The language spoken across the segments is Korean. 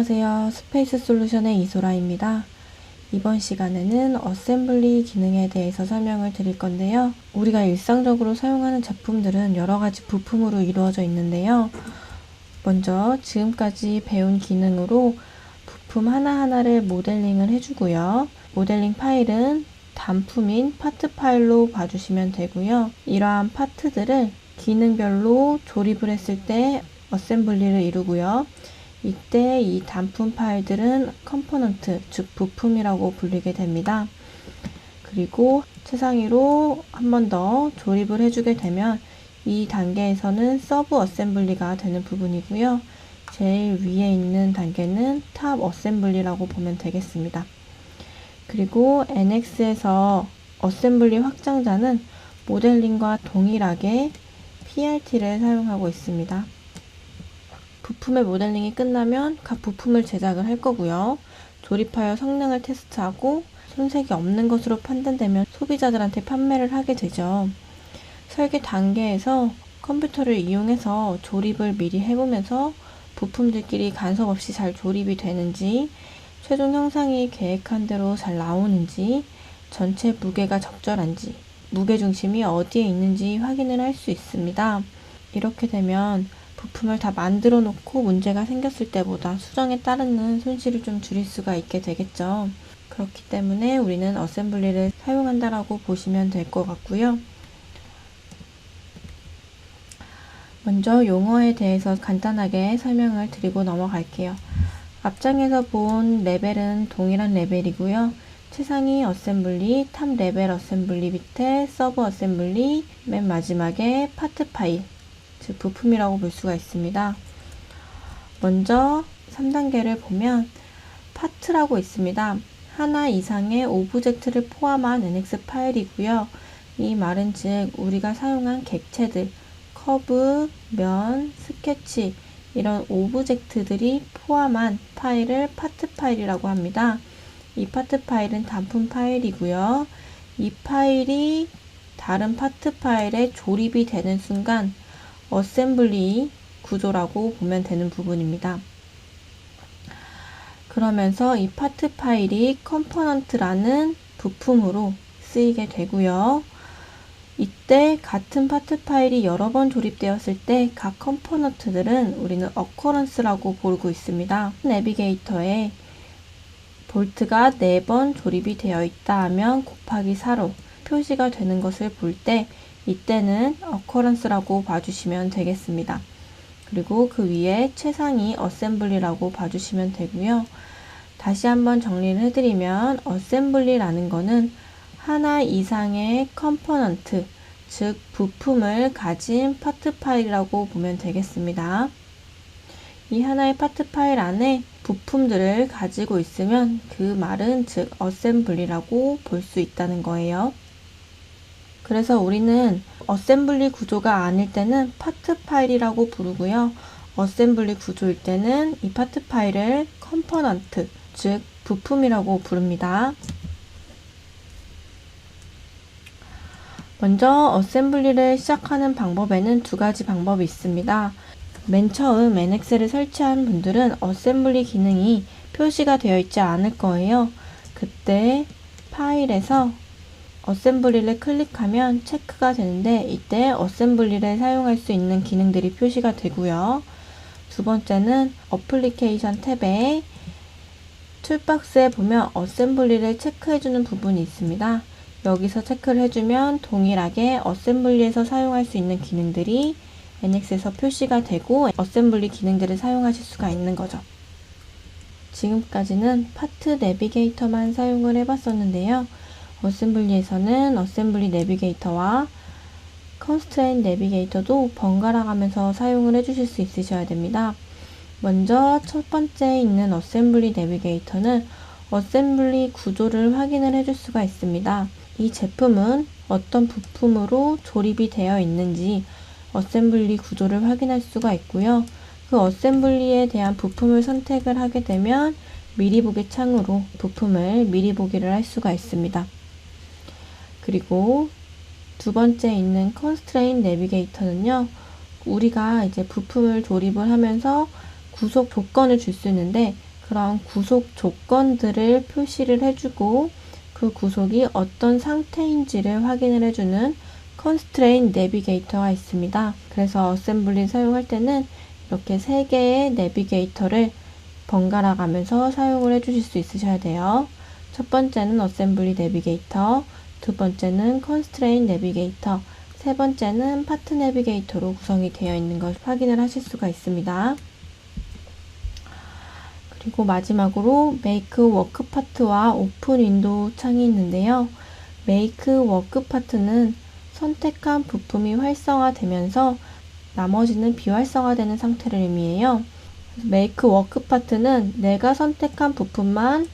안녕하세요. 스페이스 솔루션의 이소라입니다. 이번 시간에는 어셈블리 기능에 대해서 설명을 드릴 건데요. 우리가 일상적으로 사용하는 제품들은 여러 가지 부품으로 이루어져 있는데요. 먼저 지금까지 배운 기능으로 부품 하나하나를 모델링을 해주고요. 모델링 파일은 단품인 파트 파일로 봐주시면 되고요. 이러한 파트들을 기능별로 조립을 했을 때 어셈블리를 이루고요. 이때 이 단품 파일들은 컴포넌트, 즉 부품이라고 불리게 됩니다. 그리고 최상위로 한 번 더 조립을 해주게 되면 이 단계에서는 서브 어셈블리가 되는 부분이고요. 제일 위에 있는 단계는 탑 어셈블리라고 보면 되겠습니다. 그리고 NX에서 어셈블리 확장자는 모델링과 동일하게 PRT를 사용하고 있습니다. 부품의 모델링이 끝나면 각 부품을 제작을 할 거고요. 조립하여 성능을 테스트하고 손색이 없는 것으로 판단되면 소비자들한테 판매를 하게 되죠. 설계 단계에서 컴퓨터를 이용해서 조립을 미리 해보면서 부품들끼리 간섭 없이 잘 조립이 되는지, 최종 형상이 계획한 대로 잘 나오는지, 전체 무게가 적절한지, 무게중심이 어디에 있는지 확인을 할 수 있습니다. 이렇게 되면 부품을 다 만들어 놓고 문제가 생겼을 때보다 수정에 따르는 손실을 좀 줄일 수가 있게 되겠죠. 그렇기 때문에 우리는 어셈블리를 사용한다라고 보시면 될 것 같고요. 먼저 용어에 대해서 간단하게 설명을 드리고 넘어갈게요. 앞장에서 본 레벨은 동일한 레벨이고요. 최상위 어셈블리, 탑 레벨 어셈블리 밑에 서브 어셈블리, 맨 마지막에 파트 파일, 즉 부품이라고 볼 수가 있습니다. 먼저 3단계를 보면 파트라고 있습니다. 하나 이상의 오브젝트를 포함한 NX 파일이고요. 이 말은 즉 우리가 사용한 객체들, 커브, 면, 스케치 이런 오브젝트들이 포함한 파일을 파트 파일이라고 합니다. 이 파트 파일은 단품 파일이고요. 이 파일이 다른 파트 파일에 조립이 되는 순간 어셈블리 구조라고 보면 되는 부분입니다. 그러면서 이 파트 파일이 컴포넌트라는 부품으로 쓰이게 되고요. 이때 같은 파트 파일이 여러 번 조립되었을 때 각 컴포넌트들은 우리는 어커런스라고 부르고 있습니다. 내비게이터에 볼트가 4번 조립이 되어 있다 하면 곱하기 4로 표시가 되는 것을 볼 때 이때는 어커런스라고 봐주시면 되겠습니다. 그리고 그 위에 최상위 어셈블리라고 봐주시면 되고요. 다시 한번 정리를 해드리면 어셈블리라는 거는 하나 이상의 컴포넌트, 즉 부품을 가진 파트 파일이라고 보면 되겠습니다. 이 하나의 파트 파일 안에 부품들을 가지고 있으면 그 말은 즉 어셈블리라고 볼 수 있다는 거예요. 그래서 우리는 어셈블리 구조가 아닐 때는 파트 파일이라고 부르고요. 어셈블리 구조일 때는 이 파트 파일을 컴포넌트, 즉 부품이라고 부릅니다. 먼저 어셈블리를 시작하는 방법에는 두 가지 방법이 있습니다. 맨 처음 NX를 설치한 분들은 어셈블리 기능이 표시가 되어 있지 않을 거예요. 그때 파일에서 어셈블리를 클릭하면 체크가 되는데 이때 어셈블리를 사용할 수 있는 기능들이 표시가 되고요. 두 번째는 어플리케이션 탭에 툴박스에 보면 어셈블리를 체크해주는 부분이 있습니다. 여기서 체크를 해주면 동일하게 어셈블리에서 사용할 수 있는 기능들이 NX에서 표시가 되고 어셈블리 기능들을 사용하실 수가 있는 거죠. 지금까지는 파트 내비게이터만 사용을 해봤었는데요. 어셈블리에서는 어셈블리 내비게이터와 컨스트레인 내비게이터도 번갈아 가면서 사용을 해주실 수 있으셔야 됩니다. 먼저 첫 번째 있는 어셈블리 내비게이터는 어셈블리 구조를 확인을 해줄 수가 있습니다. 이 제품은 어떤 부품으로 조립이 되어 있는지 어셈블리 구조를 확인할 수가 있고요. 그 어셈블리에 대한 부품을 선택을 하게 되면 미리 보기 창으로 부품을 미리 보기를 할 수가 있습니다. 그리고 두 번째 있는 컨스트레인 내비게이터는요. 우리가 이제 부품을 조립을 하면서 구속 조건을 줄 수 있는데 그런 구속 조건들을 표시를 해주고 그 구속이 어떤 상태인지를 확인을 해주는 Constraint Navigator가 있습니다. 그래서 어셈블리 사용할 때는 이렇게 3개의 내비게이터를 번갈아 가면서 사용을 해주실 수 있으셔야 돼요. 첫 번째는 어셈블리 내비게이터, 두 번째는 Constraint Navigator, 세 번째는 파트 내비게이터로 구성이 되어 있는 걸 확인을 하실 수가 있습니다. 그리고 마지막으로 Make Work Part와 Open Window 창이 있는데요. Make Work Part는 선택한 부품이 활성화되면서 나머지는 비활성화되는 상태를 의미해요. Make Work Part는 내가 선택한 부품만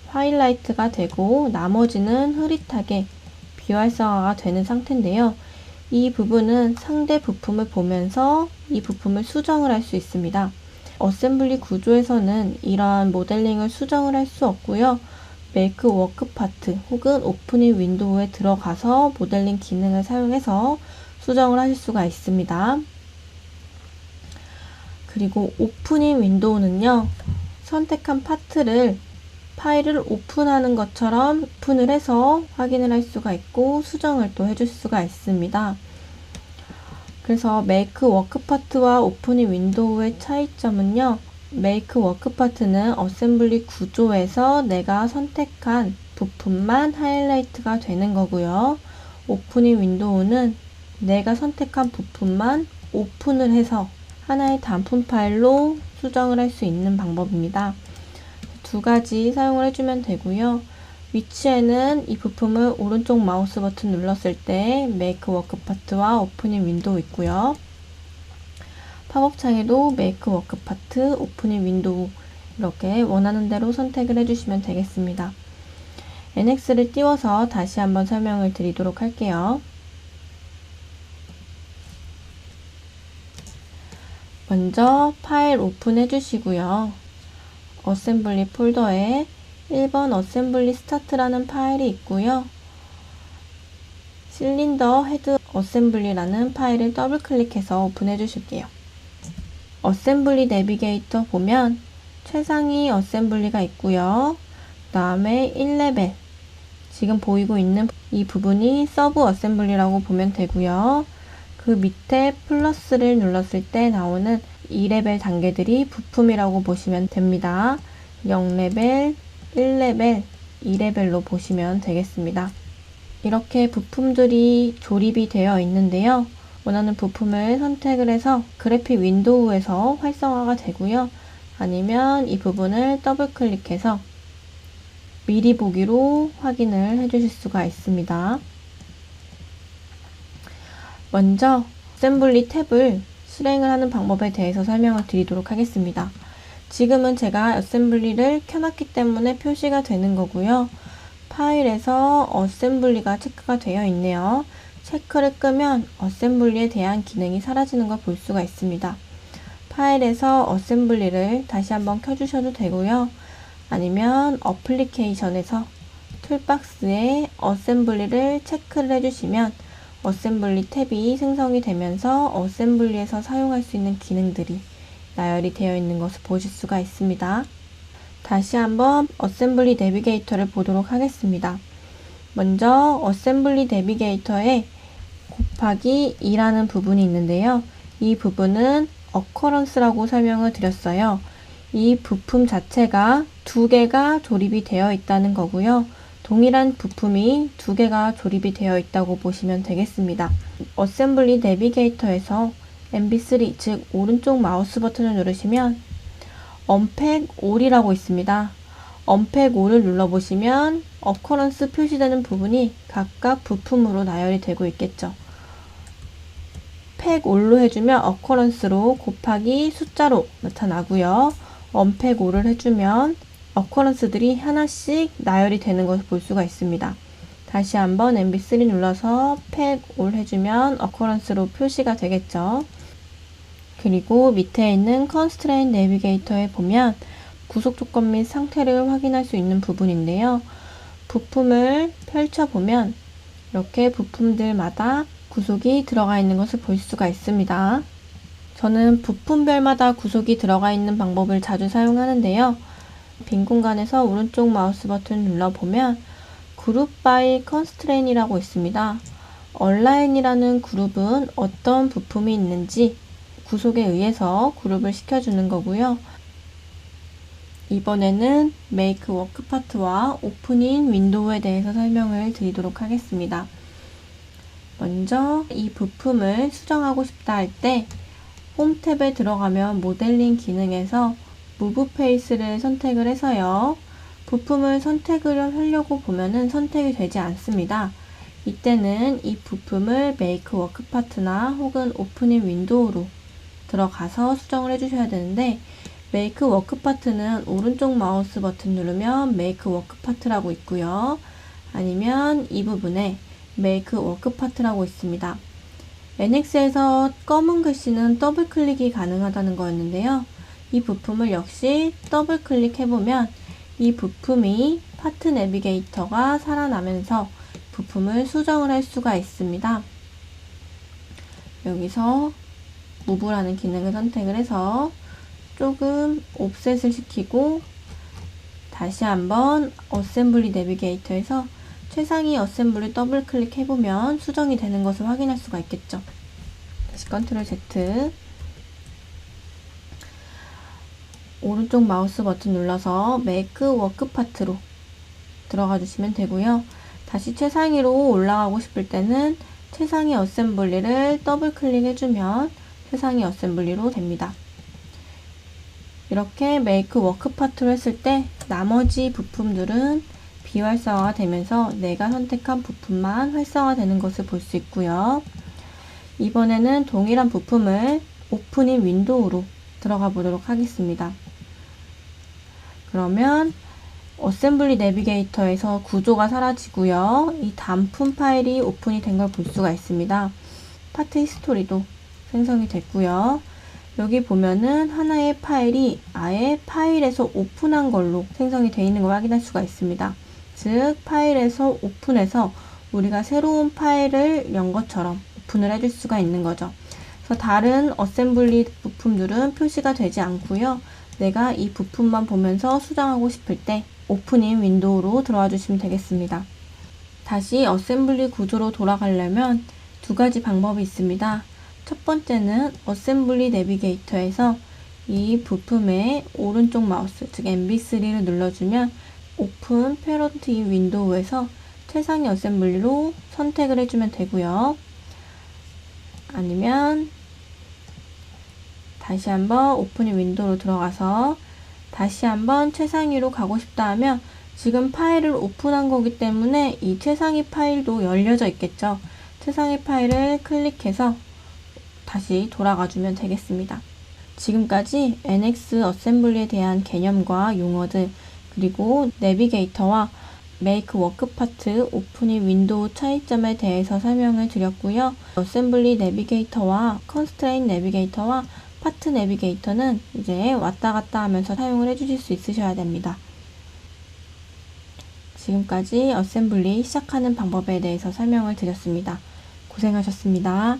하이라이트가 되고 나머지는 흐릿하게 비활성화가 되는 상태인데요. 이 부분은 상대 부품을 보면서 이 부품을 수정을 할 수 있습니다. 어셈블리 구조에서는 이러한 모델링을 수정을 할 수 없고요. Make Work Part 혹은 오프닝 윈도우에 들어가서 모델링 기능을 사용해서 수정을 하실 수가 있습니다. 그리고 오프닝 윈도우는요. 선택한 파트를 파일을 오픈하는 것처럼 오픈을 해서 확인을 할 수가 있고 수정을 또 해줄 수가 있습니다. 그래서 Make Work Part와 오프닝 윈도우의 차이점은요. Make Work Part는 어셈블리 구조에서 내가 선택한 부품만 하이라이트가 되는 거고요. 오프닝 윈도우는 내가 선택한 부품만 오픈을 해서 하나의 단품 파일로 수정을 할 수 있는 방법입니다. 두 가지 사용을 해주면 되고요. 위치에는 이 부품을 오른쪽 마우스 버튼 눌렀을 때 Make Work Part와 오프닝 윈도우 있고요. 팝업 창에도 Make Work Part, 오프닝 윈도우 이렇게 원하는 대로 선택을 해주시면 되겠습니다. NX를 띄워서 다시 한번 설명을 드리도록 할게요. 먼저 파일 오픈해 주시고요. 어셈블리 폴더에 1번 어셈블리 스타트라는 파일이 있고요. 실린더 헤드 어셈블리라는 파일을 더블 클릭해서 오픈해 주실게요. 어셈블리 내비게이터 보면 최상위 어셈블리가 있고요. 그 다음에 1레벨 지금 보이고 있는 이 부분이 서브 어셈블리라고 보면 되고요. 그 밑에 플러스를 눌렀을 때 나오는 2레벨 단계들이 부품이라고 보시면 됩니다. 0레벨, 1레벨, 2레벨로 보시면 되겠습니다. 이렇게 부품들이 조립이 되어 있는데요. 원하는 부품을 선택을 해서 그래픽 윈도우에서 활성화가 되고요. 아니면 이 부분을 더블 클릭해서 미리 보기로 확인을 해주실 수가 있습니다. 먼저 어셈블리 탭을 실행을 하는 방법에 대해서 설명을 드리도록 하겠습니다. 지금은 제가 어셈블리를 켜놨기 때문에 표시가 되는 거고요. 파일에서 어셈블리가 체크가 되어 있네요. 체크를 끄면 어셈블리에 대한 기능이 사라지는 걸 볼 수가 있습니다. 파일에서 어셈블리를 다시 한번 켜주셔도 되고요. 아니면 어플리케이션에서 툴박스에 어셈블리를 체크를 해주시면 어셈블리 탭이 생성이 되면서 어셈블리에서 사용할 수 있는 기능들이 나열이 되어 있는 것을 보실 수가 있습니다. 다시 한번 어셈블리 내비게이터를 보도록 하겠습니다. 먼저 어셈블리 내비게이터에 곱하기 2라는 부분이 있는데요. 이 부분은 occurrence라고 설명을 드렸어요. 이 부품 자체가 2개가 조립이 되어 있다는 거고요. 동일한 부품이 2개가 조립이 되어 있다고 보시면 되겠습니다. 어셈블리 내비게이터에서 MB3, 즉 오른쪽 마우스 버튼을 누르시면 Unpack All이라고 있습니다. Unpack All을 눌러보시면 occurrence 표시되는 부분이 각각 부품으로 나열이 되고 있겠죠. Pack All로 해주면 occurrence로 곱하기 숫자로 나타나고요. Unpack All을 해주면 occurrence들이 하나씩 나열이 되는 것을 볼 수가 있습니다. 다시 한번 MB3 눌러서 Pack All 해주면 occurrence로 표시가 되겠죠. 그리고 밑에 있는 Constraint Navigator에 보면 구속 조건 및 상태를 확인할 수 있는 부분인데요. 부품을 펼쳐보면 이렇게 부품들마다 구속이 들어가 있는 것을 볼 수가 있습니다. 저는 부품별마다 구속이 들어가 있는 방법을 자주 사용하는데요. 빈 공간에서 오른쪽 마우스 버튼 눌러보면 그룹 바이 컨스트레인이라고 있습니다. 얼라인이라는 그룹은 어떤 부품이 있는지 구속에 의해서 그룹을 시켜주는 거고요. 이번에는 메이크 워크 파트와 오프닝 윈도우에 대해서 설명을 드리도록 하겠습니다. 먼저 이 부품을 수정하고 싶다 할 때 홈 탭에 들어가면 모델링 기능에서 무브 페이스를 선택을 해서요. 부품을 선택을 하려고 보면은 선택이 되지 않습니다. 이때는 이 부품을 메이크 워크 파트나 혹은 오프닝 윈도우로 들어가서 수정을 해주셔야 되는데, 메이크 워크 파트는 오른쪽 마우스 버튼 누르면 메이크 워크 파트라고 있고요. 아니면 이 부분에 메이크 워크 파트라고 있습니다. NX에서 검은 글씨는 더블 클릭이 가능하다는 거였는데요. 이 부품을 역시 더블 클릭해보면 이 부품이 파트 내비게이터가 살아나면서 부품을 수정을 할 수가 있습니다. 여기서 무브라는 기능을 선택을 해서 조금 옵셋을 시키고 다시 한번 어셈블리 내비게이터에서 최상위 어셈블리 더블 클릭해보면 수정이 되는 것을 확인할 수가 있겠죠. 다시 컨트롤 Z, 오른쪽 마우스 버튼 눌러서 메이크 워크 파트로 들어가 주시면 되고요. 다시 최상위로 올라가고 싶을 때는 최상위 어셈블리를 더블 클릭해주면 최상위 어셈블리로 됩니다. 이렇게 메이크 워크 파트로 했을 때 나머지 부품들은 비활성화가 되면서 내가 선택한 부품만 활성화되는 것을 볼 수 있고요. 이번에는 동일한 부품을 오프닝 윈도우로 들어가 보도록 하겠습니다. 그러면 어셈블리 내비게이터에서 구조가 사라지고요. 이 단품 파일이 오픈이 된 걸 볼 수가 있습니다. 파트 히스토리도 생성이 됐고요. 여기 보면은 하나의 파일이 아예 파일에서 오픈한 걸로 생성이 되어 있는 걸 확인할 수가 있습니다. 즉 파일에서 오픈해서 우리가 새로운 파일을 연 것처럼 오픈을 해줄 수가 있는 거죠. 그래서 다른 어셈블리 부품들은 표시가 되지 않고요. 내가 이 부품만 보면서 수정하고 싶을 때 오프닝 윈도우로 들어와 주시면 되겠습니다. 다시 어셈블리 구조로 돌아가려면 두 가지 방법이 있습니다. 첫 번째는 어셈블리 내비게이터에서 이 부품의 오른쪽 마우스, 즉 MB3를 눌러주면 오픈 패런트 인 윈도우에서 최상위 어셈블리로 선택을 해주면 되고요. 아니면 다시 한번 오프닝 윈도우로 들어가서 다시 한번 최상위로 가고 싶다 하면 지금 파일을 오픈한 거기 때문에 이 최상위 파일도 열려져 있겠죠. 최상위 파일을 클릭해서 다시 돌아가 주면 되겠습니다. 지금까지 NX 어셈블리에 대한 개념과 용어들, 그리고 내비게이터와 메이크 워크 파트, 오프닝 윈도우 차이점에 대해서 설명을 드렸고요. 어셈블리 내비게이터와 컨스트레인 내비게이터와 파트 내비게이터는 이제 왔다 갔다 하면서 사용을 해주실 수 있으셔야 됩니다. 지금까지 어셈블리 시작하는 방법에 대해서 설명을 드렸습니다. 고생하셨습니다.